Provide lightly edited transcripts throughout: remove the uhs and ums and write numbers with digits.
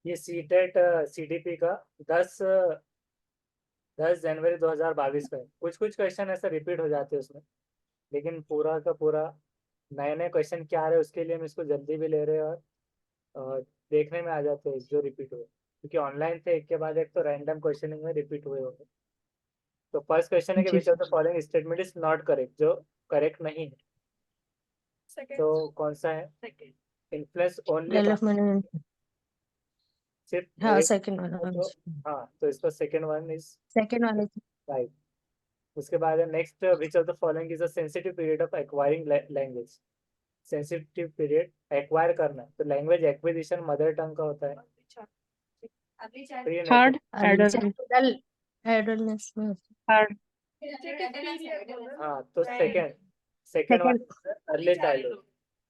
ये CTET CDP का 10 जनवरी 2022 का है। कुछ कुछ क्वेश्चन ऐसा रिपीट हो जाते हैं उसमें, लेकिन पूरा का पूरा नए नए क्वेश्चन क्या आ रहे हैं उसके लिए हम इसको जल्दी भी ले रहे हैं, और देखने में आ जाते हैं जो रिपीट हुए, क्योंकि ऑनलाइन थे एक के बाद एक तो रैंडम क्वेश्चनिंग में रिपीट हुए होंगे। तो फर्स्ट क्वेश्चन है कि जी which of the following statement is not correct, जो करेक्ट नहीं है। तो कौन सा है? Influence only development. सिर्फ हाँ, मेरे सेकंड वाला। तो, हाँ तो इसका सेकंड वन इज सेकंड वाले। राइट। उसके बाद है next, which of the following is a sensitive period of acquiring language. Sensitive period acquire करना है, तो लैंग्वेज एक्विजिशन मदर टंग का होता है। प्री थर्ड एडल्टनेस में। थर्ड हाँ तो second second one second. Early childhood,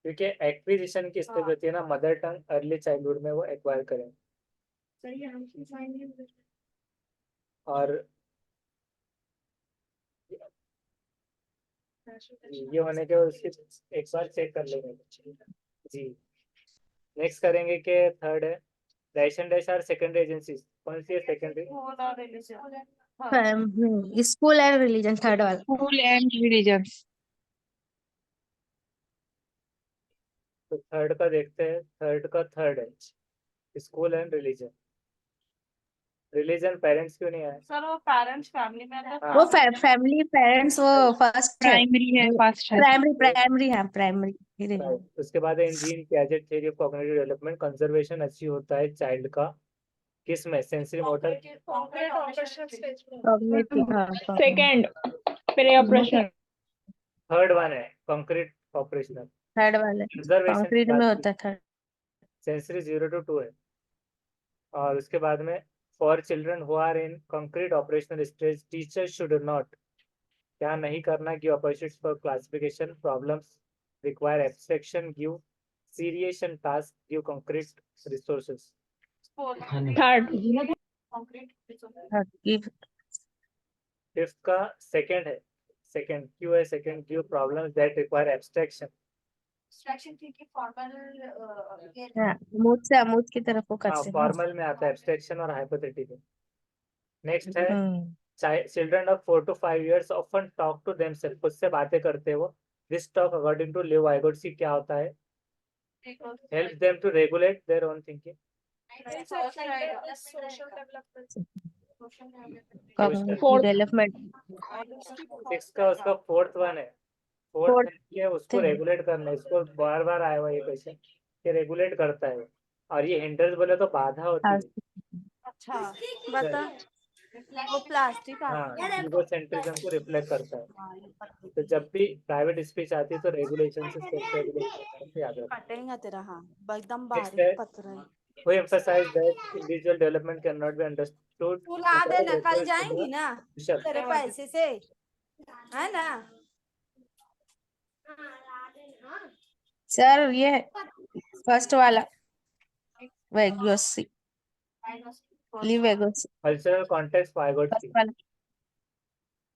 क्योंकि एक्विजिशन की स्थिति होती है ना, मदर टंग अर्ली चाइल्डहुड में वो एक्वायर करें। और ये होने के उसकी एक बार चेक कर लेंगे जी। नेक्स्ट करेंगे कि थर्ड है dash and dash are secondary agencies, कौन सी है secondary? School and religion, third वाला। School and religions. तो थर्ड का देखते हैं, थर्ड का थर्ड है school and religion. Religion parents क्यों नहीं आए? सर वो पेरेंट्स फैमिली में हाँ। वो फैमिली पेरेंट्स वो फर्स्ट है। प्राइमरी है, फर्स्ट है। प्राइमरी है, प्राइमरी। राइट। उसके बाद है Jean Piaget theory of cognitive development, conservation achieve होता है चाइल्ड का किस में? Sensory motor. Second pre operation. Third one है कंक्रीट ऑपरेशनल। थर्ड वाला कंक्रीट में होता था। सेंसरी 0 to 2 है। और उसके बाद में for children who are in concrete operational stage teacher should not क्या नहीं करना, give opportunities for classification problems, require abstraction, give seriation task, give concrete resources. Third fifth का सेकंड है, सेकंड क्यों है? Second give problems that require abstraction. Mood की तरफ focus हाँ है। फॉर्मल में आता है एब्स्ट्रैक्शन और हाइपोथेटिकल। नेक्स्ट है children of 4 to 5 years often talk to themselves, खुद से बातें करते हैं वो। This talk according to Lev Vygotsky क्या होता है? Help them to regulate their own thinking. Development. Six का उसका फोर्थ वन है, फोर्थ है कि उसको रेगुलेट करना है। इसको बार बार आया हुआ ये क्वेश्चन कि रेगुलेट करता है, और ये हिंडर्स बोले तो बाधा होती है। अच्छा बता, वो प्लास्टिक हाँ ईगोसेंट्रिज्म को रिफ्लेक्ट करता है। तो जब भी प्राइवेट स्पीच आती है तो रेगुलेशन से सेल्फ रेगुलेशन याद रखना। कटेगा तेरा, हाँ एकदम नेक्स्ट है बारीक पत्र है। who emphasize that individual development cannot be understood तू ला देना, कल without जाएंगी ना विशल। तेरे पैसे से, है ना? सर ये फर्स्ट वाला Vygotsky, Lev Vygotsky. Cultural context Vygotsky. वाला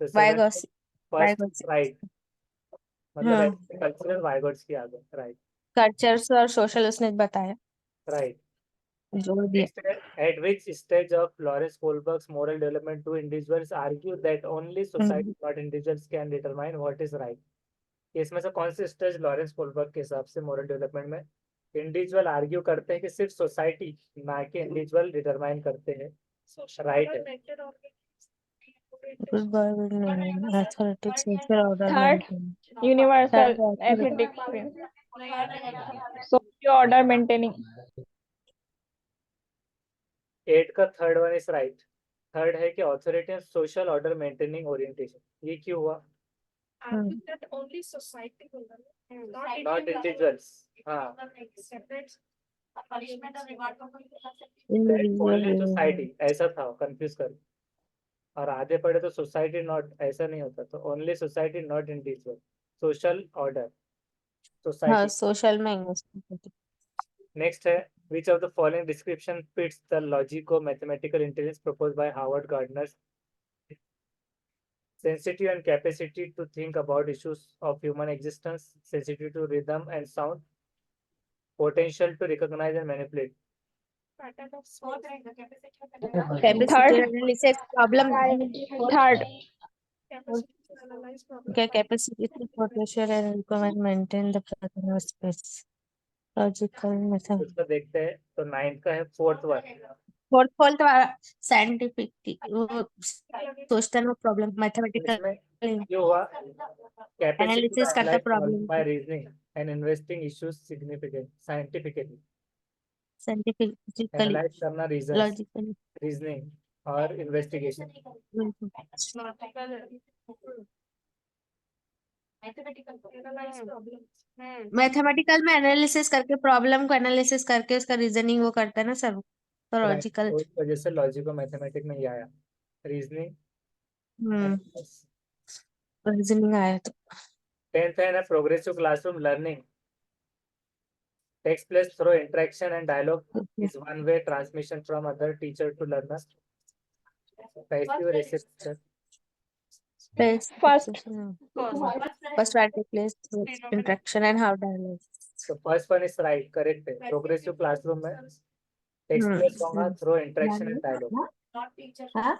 तो वाइगोसी। First Vygotsky. राइट, मतलब कल्चरल वाइगोट्स्की आ गया। राइट कल्चर्स और सोशल उसने बताया, राइट। जोड़ दिया। Next, at which stage of Lawrence Kohlberg's moral development do individuals argue that only society, not individuals, can determine what is right? इसमें से कौन से स्टेज लॉरेंस कोलबर्ग के हिसाब से मॉरल डेवलपमेंट में इंडिविजुअल आर्ग्यू करते हैं कि सिर्फ सोसाइटी ना कि इंडिविजुअल डिटरमाइन करते हैं राइट है? Third universal ethics socio order maintaining. 8 का third one is right. Third है कि authority and social order maintaining orientation. ये क्यों हुआ? Not individuals. हाँ ओनली सोसाइटी, ऐसा था कंफ्यूज कर, और आधे पढ़े तो सोसाइटी नॉट, ऐसा नहीं होता, तो only society not individual, social order society. Social में। नेक्स्ट है which of the following description fits the logico-mathematical intelligence proposed by Howard Gardner? Sensitive and capacity to think about issues of human existence, sensitive to rhythm and sound, potential to recognize and manipulate. Capacity analysis problem. Third. Okay, capacity to potential and requirement maintain the particular space. Logical method. उसको देखते हैं तो 9th का है fourth one fourth वाला scientific सोचता ना problem mathematical इसमें क्यों हुआ कैपेसिटी Analysis करता problem बाय को। Reasoning and investing issues significant scientifically scientifically analyse करना रीजन लॉजिकली रीजनिंग और इन्वेस्टिगेशन मैथमेटिकल में एनालिसिस करके प्रॉब्लम को एनालिसिस करके उसका रीजनिंग वो करता है ना सर तो लॉजिकल उस वजह से लॉजिक और मैथमेटिक में ही आया रीजनिंग रीजनिंग आया तो 10th है ना progressive classroom learning takes place through interaction and dialogue is one way transmission from other teacher to learner passive reception first one take place through interaction and how dialogue so first one is right correct है progressive classroom में takes place होगा through interaction and dialogue हाँ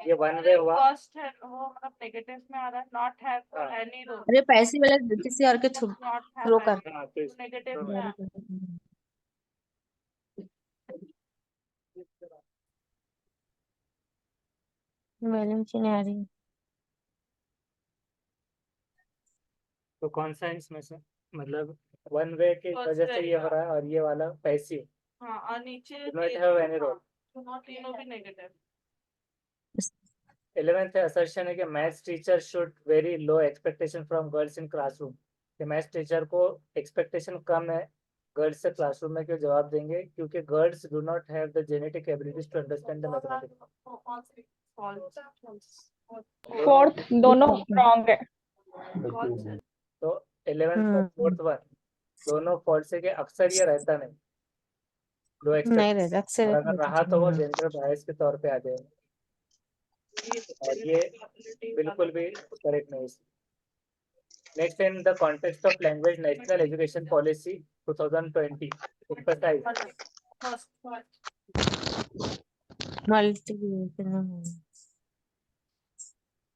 ये one way हुआ first है वो मतलब negative में आ रहा है नॉट हैव एनी रोल अरे पैसे वाला किसी और के थ्रू नॉट थ्रो हैव कर हाँ तो नेगेटिव में आ बैलेंस नहीं आ रही तो कौन सा है इसमें से मतलब वन वे की वजह से ये हो रहा है और ये वाला पैसिव हाँ और नीचे नॉट हैव एनी रोल तीनों भी नेगेटिव 11th है assertion है कि maths teacher should very low expectation from girls in classroom कि मैथ्स टीचर को एक्सपेक्टेशन कम है गर्ल्स से क्लासरूम में क्यों जवाब देंगे क्योंकि girls do not have the genetic abilities to understand the mathematics fourth दोनों रॉन्ग है तो 11th का फोर्थ वन दोनों फॉल्ट से कि अक्सर ये रहता नहीं लो नहीं एक्सपेक्टेशन रहता अक्सर और अगर रहा तो वो जेंडर बायस के तौर पे आ जाएगा और ये बिल्कुल भी करेक्ट नहीं है Next, in the context of language, National Education Policy 2020 emphasize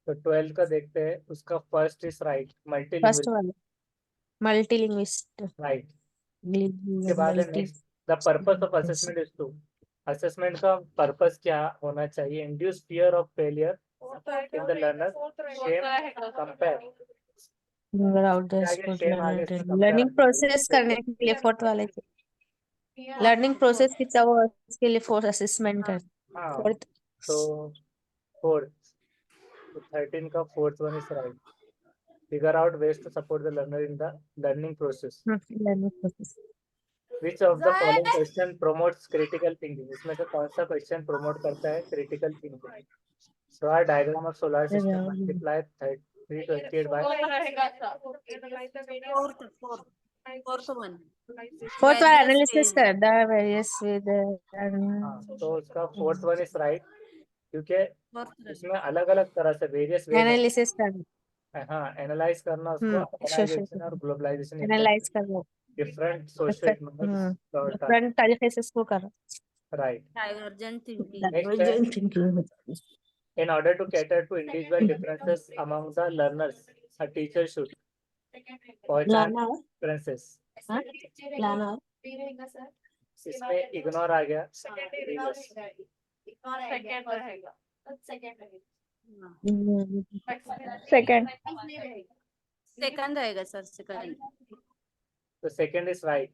तो 12th का देखते हैं उसका first is right first multilinguist वाला मल्टीलिंग्विस्ट राइट उसके बाद है next the purpose of assessment is to assessment का पर्पस क्या होना चाहिए induce fear of failure in the learner shame compare learning process करने के लिए फोर्थ वाले लर्निंग प्रोसेस की वो इसके लिए फोर्थ असेसमेंट है हाँ फोर्थ तो फोर्थ 13 का fourth one is right figure out ways to support the learner in the learning process learning process which of the following question promotes critical thinking इसमें से कौन सा क्वेश्चन प्रमोट करता है critical thinking draw a diagram of solar system multiply 328 by fourth one fourth वाला analysis कर the various with हाँ तो उसका फोर्थ वन इज राइट क्योंकि इसमें अलग अलग तरह से वेरियस एनालिसिस कर हाँ एनालाइज करना उसको अर्बनाइजेशन और ग्लोबलाइजेशन एनालाइज कर लो डिफरेंट सोशल डिफरेंट तरीके से इसको कर right divergent Next thinking in order to cater to individual differences among the learners a teacher should पहचान differences इसमें इग्नोर आ गया सेकंड सेकंड रहेगा सर सेकंड तो सेकंड इज राइट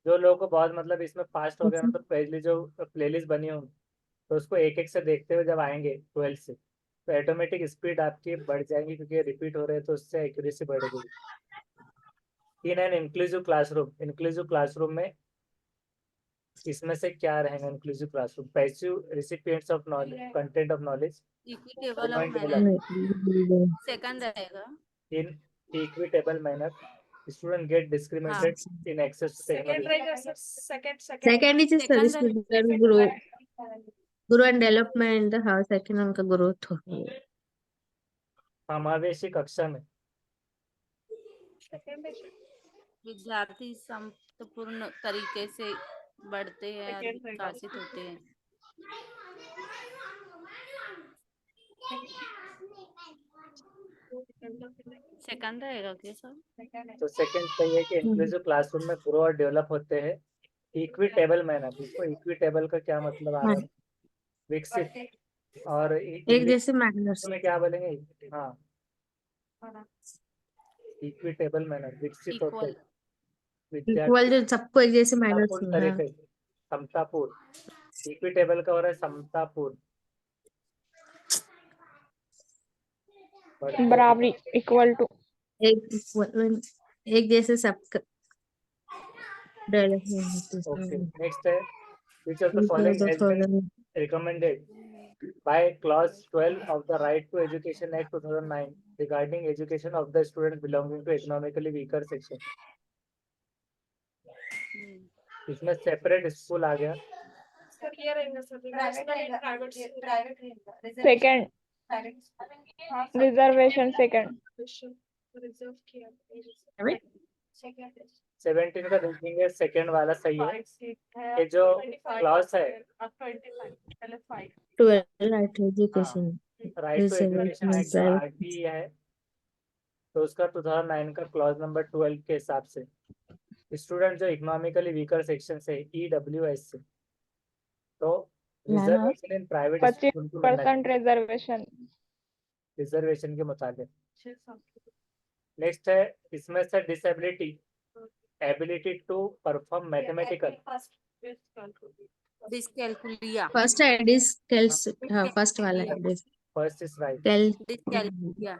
जो लोगों को बहुत मतलब इसमें फास्ट हो गया ना तो पहले जो प्लेलिस्ट बनी हो तो उसको एक एक से देखते हुए जब आएंगे 12 से तो ऑटोमेटिक स्पीड आपकी बढ़ जाएगी क्योंकि रिपीट हो रहे हैं तो उससे एक्यूरेसी बढ़ेगी इन एन इंक्लूसिव क्लासरूम में इसमें से क्या रहेगा inclusive classroom passive recipients of knowledge content of knowledge second रहेगा in equitable manner student get discriminated in access to technology second is service grow and development how second उनका growth हो समावेशी कक्षा में विद्यार्थी संपूर्ण तरीके से बढ़ते हैं और Second रहेगा। विकसित होते हैं। सेकंड रहेगा क्या सर? तो सेकंड सही है कि इंक्लूसिव क्लासरूम में ग्रो और डेवलप होते हैं इक्विटेबल मैनर। इसको इक्विटेबल का क्या मतलब आ रहा है? विकसित। और एक जैसे मैनर्स, में क्या बोलेंगे? हाँ, इक्विटेबल मैनर, विकसित होते इक्वल। इक्वल, जो सबको एक जैसे मैनर्स समतापूर्ण में। हाँ, तरीके से, समतापूर्ण। इक्विटेबल का हो रहा है समतापूर्ण। बराबरी, इक्वल टू। एक जैसे सबका ओके, डेवलपमेंट। नेक्स्ट है which of the following has been recommended by clause 12 of the Right to Education Act 2009 regarding education of the student belonging to economically weaker section? इसमें सेपरेट स्कूल आ गया। Second, reservation second. 17 का देखेंगे, second वाला सही है। ये जो clause है, 12 right to education, right to education act जो आरटी है, तो उसका 2009 का क्लॉज नंबर 12 के हिसाब से स्टूडेंट जो इकोनॉमिकली वीकर सेक्शन से EWS से, तो रिजर्वेशन इन प्राइवेट 25% रिजर्वेशन के मुताबिक। नेक्स्ट है इसमें से disability, ability to perform mathematical. Dyscalculia. First है फर्स्ट वाला है first is right, dyscalculia.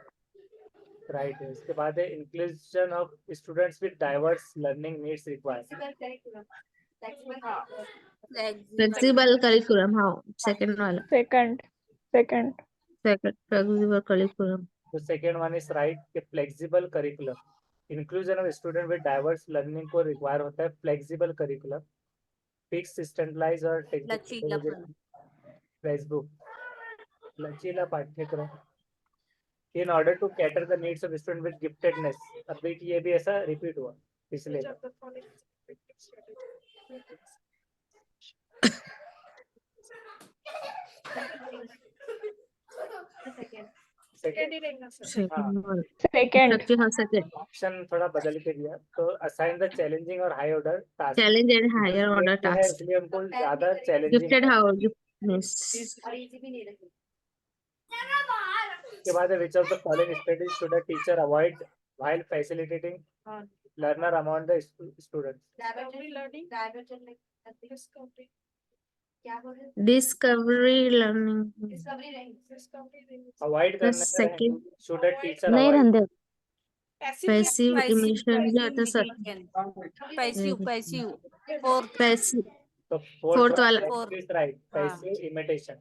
Right है। इसके बाद है inclusion of students with diverse learning needs required. Flexible curriculum. हाँ, सेकंड वाला, सेकंड फ्लेक्सिबल करिकुलम। तो सेकेंड वन इज राइट कि flexible curriculum, inclusion of student with diverse learning को require होता है फ्लेक्सिबल करिकुलम, फिक्स स्टैंडर्डाइज और लचीलापन। Facebook, लचीला पाठ्यक्रम in order to cater the needs of student with giftedness. अभी ये भी ऐसा रिपीट हुआ पिछले। सेकंड ऑप्शन थोड़ा बदल के दिया, तो असाइन द चैलेंजिंग और high order task. Challenge and higher order task, इसलिए उनको ज्यादा चैलेंजिंग। Gifted how गिफ्टनेस। के बाद which of the following strategies should a teacher avoid while facilitating learner among the students? Discovery learning. Avoid करना है, second should a teacher नहीं avoid? रहते, passive emission जो होता है सर, पैसिव। पैसिव तो फोर्थ वाला। is right, passive imitation.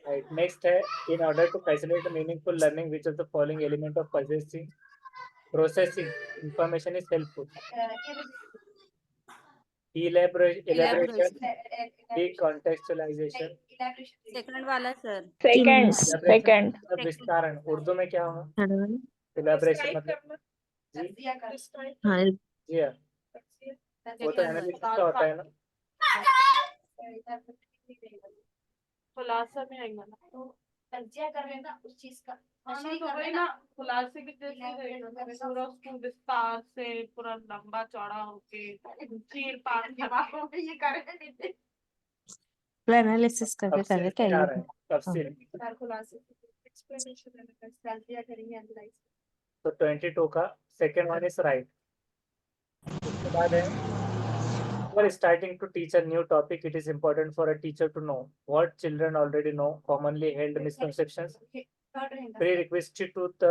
Right. Next है in order to facilitate meaningful learning, which of the following element of processing information is helpful? Elaboration, decontextualization, second वाला sir. Second विस्तारण। उर्दू में क्या होगा? हाँ, elaboration मतलब जी हाँ, वो तो एनालिसिस का होता है ना। खुलासा में आएगा ना, तो तज्जिया कर रहे ना उस चीज का, तो वही ना खुलासे की जैसे पूरा उसको विस्तार से पूरा लंबा चौड़ा होके चीर पार ये करे एनालिसिस करके कर रहे क्या ये? तफसील। खुलासे एक्सप्लेनेशन तज्जिया करेंगे, एनालाइज। तो 22 का सेकंड वन इज राइट। उसके बाद है for starting to teach a new topic, it is important for a teacher to know what children already know, commonly held misconceptions, prerequisite to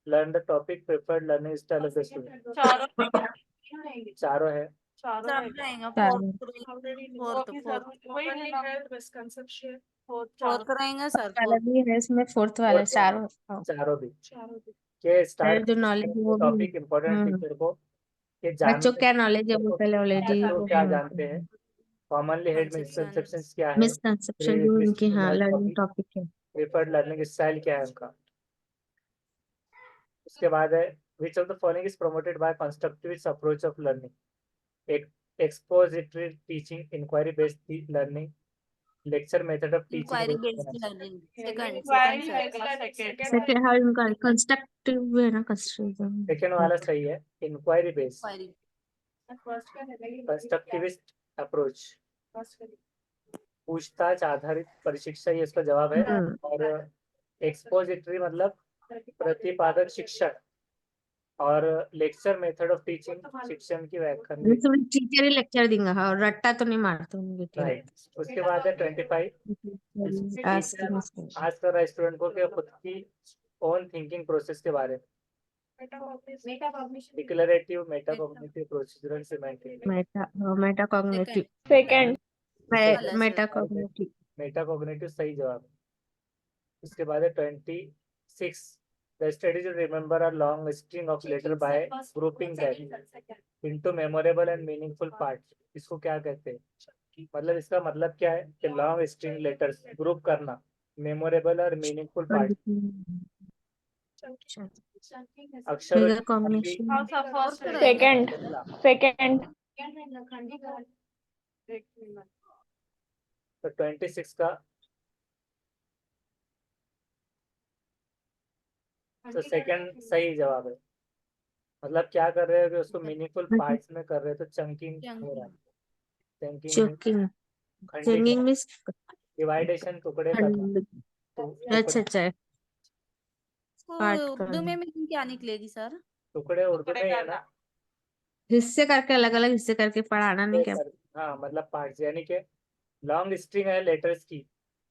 learn the topic, preferred learning style of the student. चारों है। सब रहेगा। Fourth रहेगा sir. वाला भी है इसमें, fourth वाला चारों चारों भी के स्टार्ट जो नॉलेज वो भी टॉपिक इम्पोर्टेंट टीचर को के बच्चों क्या नॉलेज है वो पहले ऑलरेडी तो क्या जानते हैं, कॉमनली हेल्ड मिसकंसेप्शंस क्या है, मिसकंसेप्शन जो उनके हाँ लर्निंग टॉपिक है, प्रेफर्ड लर्निंग स्टाइल क्या है उनका। उसके बाद है Which of the following is promoted by constructivist approach of learning? Expository teaching, inquiry based learning, lecture method of teaching. Inquiry based learning second Inquiry second है इसका second. Second, हाँ इनका कंस्ट्रक्टिव है ना, कंस्ट्रक्टिव। सेकेंड वाला सही है, inquiry based inquiry First का है कंस्ट्रक्टिविस्ट अप्रोच, पूछताछ आधारित प्रशिक्षण, ये इसका जवाब है। और एक्सपोजिटरी मतलब प्रतिपादक शिक्षण, और लेक्चर मेथड ऑफ टीचिंग शिक्षण की व्याख्या। टीचर ही लेक्चर देंगे, हाँ, और रट्टा तो नहीं मारते होंगे। राइट। उसके बाद है 25, आज कर रहा है स्टूडेंट को कि खुद की ओन थिंकिंग प्रोसेस के बारे में। Declarative, metacognitive, procedural, semantic. Metacognitive. Second metacognitive. Metacognitive सही जवाब है। उसके बाद है 26, the study to remember a long string of letter by grouping them into memorable and meaningful parts. इसको क्या कहते हैं? मतलब इसका मतलब क्या है कि लॉन्ग स्ट्रिंग लेटर्स ग्रुप करना, मेमोरेबल और मीनिंगफुल पार्ट। अक्षरों कॉम्बिनेशन। सेकंड तो 26 का तो सेकंड सही जवाब है। मतलब क्या कर रहे हो कि उसको मीनिंगफुल पार्ट्स में कर रहे हो, तो चंकिंग हो रहा है। चंकिंग, चंकिंग मींस डिवाइडेशन, टुकड़े करना। अच्छा अच्छा, पार्ट उर्दू में मीनिंग क्या निकलेगी सर? टुकड़े उर्दू में है ना, हिस्से करके, अलग अलग हिस्से करके पढ़ाना नहीं क्या? हाँ मतलब पार्ट्स, यानी कि लॉन्ग स्ट्रिंग है लेटर्स की,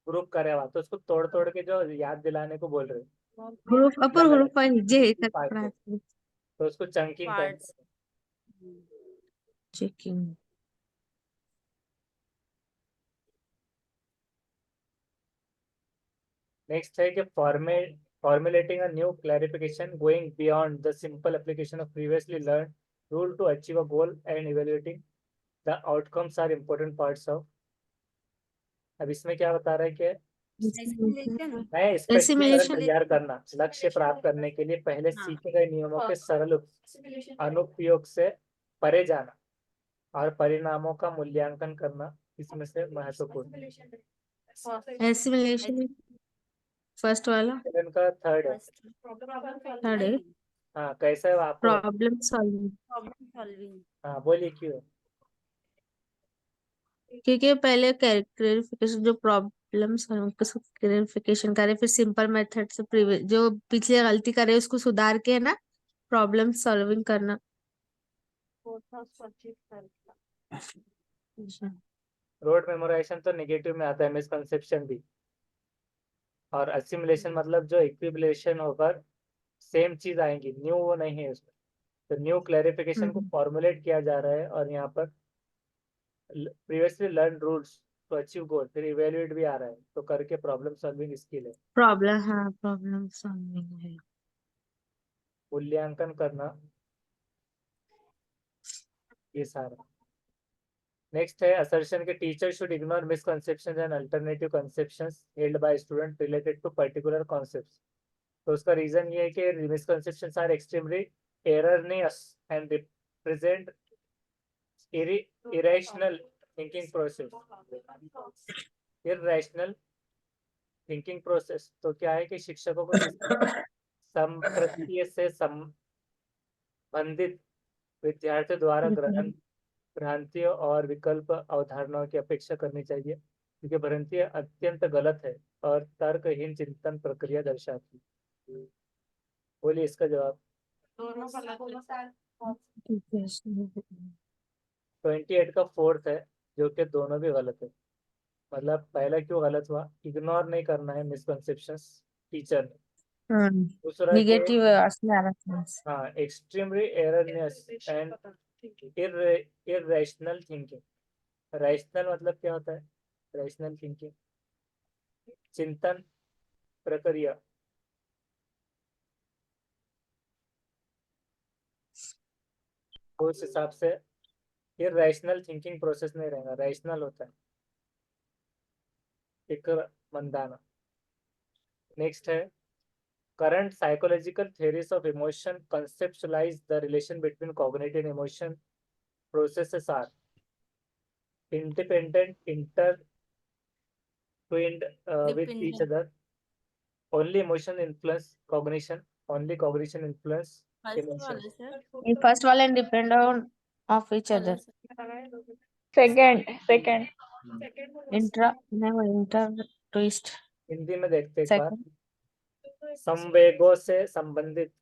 ग्रुप करे हुआ, तो उसको तोड़ तोड़ के जो याद दिलाने को बोल रहे हो, ग्रुप अपर ग्रुप पर जे पार्ट पढ़ा, तो उसको चंकिंग Parts. चेकिंग। नेक्स्ट है कि formulating a new clarification going beyond the simple application of previously learned rule to achieve a goal and evaluating the outcomes are important parts of। अब इसमें क्या बता रहा है कि नए स्पष्टीकरण तैयार करना, लक्ष्य प्राप्त करने के लिए पहले सीखे गए नियमों के सरल अनुप्रयोग से परे जाना और परिणामों का मूल्यांकन करना इसमें से महत्वपूर्ण। एसिमिलेशन फर्स्ट वाला, का थर्ड है। थर्ड है हाँ कैसा है आपको? Problem solving. हाँ बोलिए क्यों? क्योंकि पहले क्लैरिफिकेशन, जो प्रॉब्लम क्लैरिफिकेशन करे, फिर सिंपल मेथड से जो पिछले गलती करे उसको सुधार के, है ना, प्रॉब्लम सॉल्विंग करना। रोड मेमोराइजेशन तो नेगेटिव में आता है, मिसकंसेप्शन भी। और असिमुलेशन मतलब जो इक्विबलेशन होकर सेम चीज आएंगी, न्यू वो नहीं है उसमें। तो न्यू क्लैरिफिकेशन को फॉर्मुलेट किया जा रहा है, और यहाँ पर previously learn rules to achieve goal, फिर इवेल्युएट भी आ रहा है, तो करके प्रॉब्लम सॉल्विंग स्किल है। प्रॉब्लम, हाँ प्रॉब्लम सॉल्विंग है। मूल्यांकन करना, ये सारा। नेक्स्ट है असर्शन के teacher should ignore misconceptions and alternative conceptions held by student related to particular concepts. तो उसका रीजन ये है कि misconceptions are extremely erroneous and represent irrational thinking process। irrational thinking process तो क्या है कि शिक्षकों को संप्रत्य से संबंधित विद्यार्थियों द्वारा ग्रहण भ्रांतियों और विकल्प अवधारणाओं की अपेक्षा करनी चाहिए, क्योंकि भ्रांति अत्यंत गलत है और तर्कहीन चिंतन प्रक्रिया दर्शाती। बोलिए इसका जवाब। 28 का फोर्थ है, जो कि दोनों भी गलत है। मतलब पहला क्यों गलत हुआ? इग्नोर नहीं करना है मिसकंसेप्शंस टीचर ने। दूसरा नेगेटिव हाँ extremely erroneous and irrational thinking. Rational मतलब क्या होता है? रैशनल थिंकिंग चिंतन प्रक्रिया। तो उस हिसाब से ये रैशनल थिंकिंग प्रोसेस नहीं रहेगा, रैशनल होता है, एक मंदाना। नेक्स्ट है current psychological theories of emotion conceptualize the relation between cognitive and emotion processes are independent, intertwined with each Dependent. other. Only emotion influence cognition. Only cognition influence first emotion. वाला sir ये first वाला independent of each other. Second. Second. Inter twist. Hindi में देखते एक बार. Second. संवेगों से संबंधित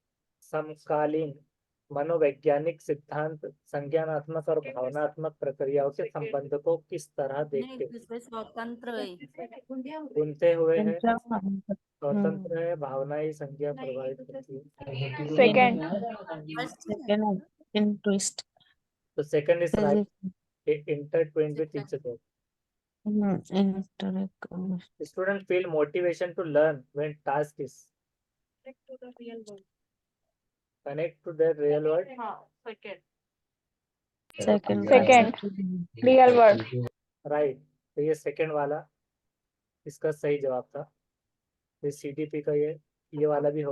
समकालीन मनोवैज्ञानिक सिद्धांत संज्ञानात्मक और भावनात्मक प्रक्रियाओं के संबंध को किस तरह नहीं देखते हैं? दूसरे स्वतंत्र है बुनते हुए है, इंटर स्वतंत्र है, भावना ही संज्ञा प्रभावित करती है. Second. First second in twist. तो second is right. Intertwined with each other. Inter Students feel motivation to learn when task is connect to their real world. हाँ second. Second. Real world. Right. तो ये second वाला इसका सही जवाब था. ये CDP का ये वाला भी हो